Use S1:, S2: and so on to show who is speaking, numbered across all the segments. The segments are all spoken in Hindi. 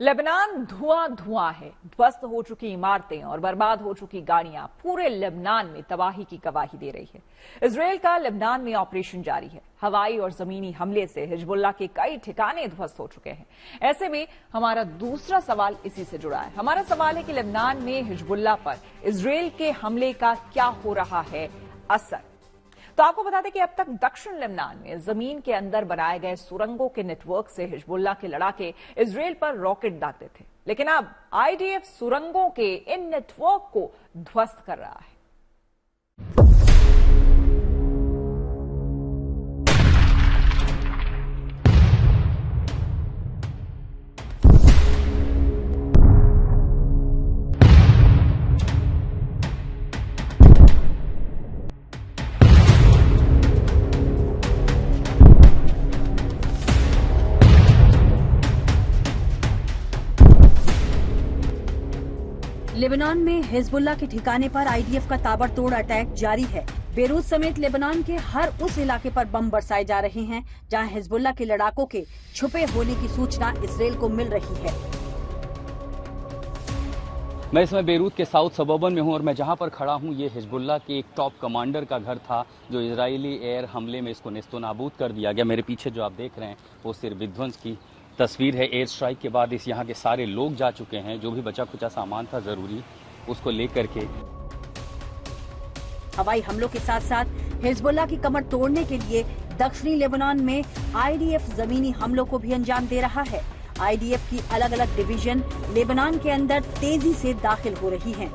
S1: लेबनान धुआं धुआं है। ध्वस्त हो चुकी इमारतें और बर्बाद हो चुकी गाड़ियां पूरे लेबनान में तबाही की गवाही दे रही है। इजरायल का लेबनान में ऑपरेशन जारी है। हवाई और जमीनी हमले से हिजबुल्लाह के कई ठिकाने ध्वस्त हो चुके हैं। ऐसे में हमारा दूसरा सवाल इसी से जुड़ा है। हमारा सवाल है कि लेबनान में हिजबुल्लाह पर इजरायल के हमले का क्या हो रहा है असर। तो आपको बता दें कि अब तक दक्षिण लेबनान में जमीन के अंदर बनाए गए सुरंगों के नेटवर्क से हिजबुल्लाह के लड़ाके इजरायल पर रॉकेट दागते थे, लेकिन अब आईडीएफ सुरंगों के इन नेटवर्क को ध्वस्त कर रहा है।
S2: लेबनान में हिजबुल्लाह के ठिकाने पर आईडीएफ का ताबड़तोड़ अटैक जारी है। बेरूत समेत लेबनान के हर उस इलाके पर बम बरसाए जा रहे हैं जहां हिजबुल्लाह के लड़ाकों के छुपे होने की सूचना इजरायल को मिल रही है।
S3: मैं इसमें बेरूत के साउथ सबर्बन में हूं और मैं जहां पर खड़ा हूं ये हिजबुल्लाह के एक टॉप कमांडर का घर था जो इजरायली एयर हमले में इसको नेस्तोनाबूद कर दिया गया। मेरे पीछे जो आप देख रहे हैं वो सिर्फ विध्वंस की तस्वीर है। एयर स्ट्राइक के बाद इस यहाँ के सारे लोग जा चुके हैं। जो भी बचा खुचा सामान था जरूरी उसको लेकर के।
S2: हवाई हमलों के साथ साथ हिजबुल्लाह की कमर तोड़ने के लिए दक्षिणी लेबनान में आईडीएफ जमीनी हमलों को भी अंजाम दे रहा है। आईडीएफ की अलग अलग डिवीजन लेबनान के अंदर तेजी से दाखिल हो रही हैं।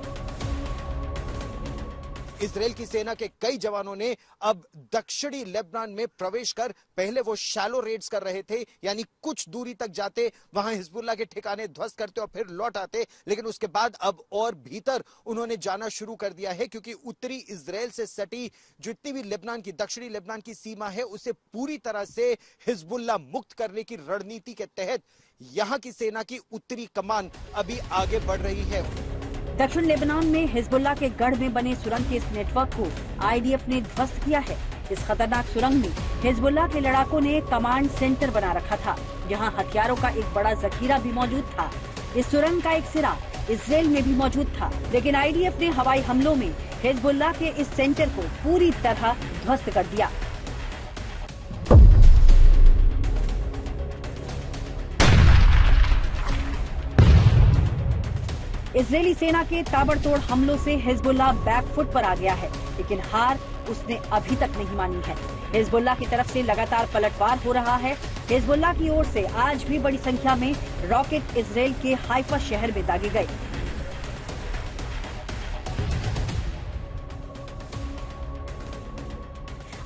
S4: इजरायल की सेना के कई जवानों ने अब दक्षिणी लेबनान में प्रवेश कर पहले वो शैलो रेड्स कर रहे थे, यानी कुछ दूरी तक जाते, वहां हिजबुल्लाह के ठिकाने ध्वस्त करते और फिर लौट आते। लेकिन उसके बाद अब और भीतर उन्होंने जाना शुरू कर दिया है क्योंकि उत्तरी इजरायल से सटी जितनी भी लेबनान की दक्षिणी लेबनान की सीमा है उसे पूरी तरह से हिजबुल्लाह मुक्त करने की रणनीति के तहत यहाँ की सेना की उत्तरी कमान अभी आगे बढ़ रही है।
S2: दक्षिण लेबनान में हिजबुल्लाह के गढ़ में बने सुरंग के इस नेटवर्क को आईडीएफ ने ध्वस्त किया है। इस खतरनाक सुरंग में हिजबुल्लाह के लड़ाकों ने कमांड सेंटर बना रखा था जहां हथियारों का एक बड़ा जखीरा भी मौजूद था। इस सुरंग का एक सिरा इजरायल में भी मौजूद था, लेकिन आईडीएफ ने हवाई हमलों में हिजबुल्लाह के इस सेंटर को पूरी तरह ध्वस्त कर दिया। इजरायली सेना के ताबड़तोड़ हमलों से हिजबुल्लाह बैकफुट पर आ गया है, लेकिन हार उसने अभी तक नहीं मानी है। हिजबुल्लाह की तरफ से लगातार पलटवार हो रहा है। हिजबुल्लाह की ओर से आज भी बड़ी संख्या में रॉकेट इजरायल के हाइफा शहर में दागे गए।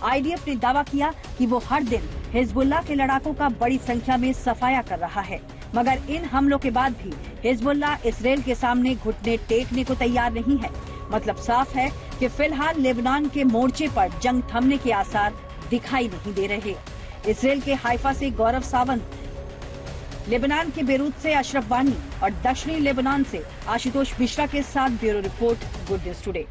S2: आईडीएफ ने दावा किया कि वो हर दिन हिजबुल्लाह के लड़ाकों का बड़ी संख्या में सफाया कर रहा है, मगर इन हमलों के बाद भी हिजबुल्लाह इजरायल के सामने घुटने टेकने को तैयार नहीं है। मतलब साफ है कि फिलहाल लेबनान के मोर्चे पर जंग थमने के आसार दिखाई नहीं दे रहे। इजरायल के हाइफा से गौरव सावंत, लेबनान के बेरूत से अशरफ वानी और दक्षिणी लेबनान से आशुतोष मिश्रा के साथ bureau report, good news today.